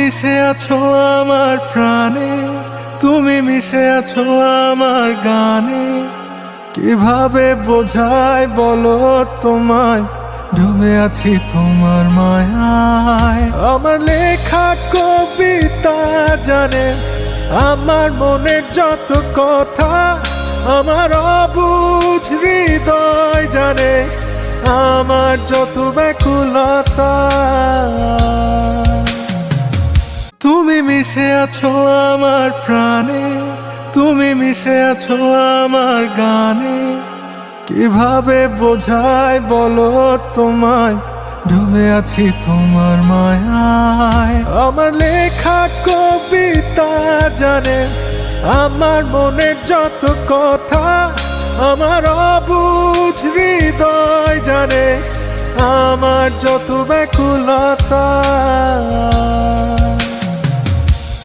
মিশে আছো আমার প্রাণে, তুমি মিশে আছো আমার গানে। কিভাবে বোঝাই বলো তোমায়, ডুবে আছি তোমার মায়ায়। আমার লেখা কবিতা জানে আমার মনের যত কথা, আমার অবুঝ হৃদয় জানে আমার যত ব্যাকুলতা। তুমি মিশে আছো আমার প্রাণে, তুমি মিশে আছো আমার গানে। কিভাবে বোঝাই বলো তোমায়, ডুবে আছি তোমার মায়ায়। আমার লেখা কবিতা জানে আমার মনের যত কথা, আমার অবুঝ হৃদয় জানে আমার যত ব্যাকুলতা।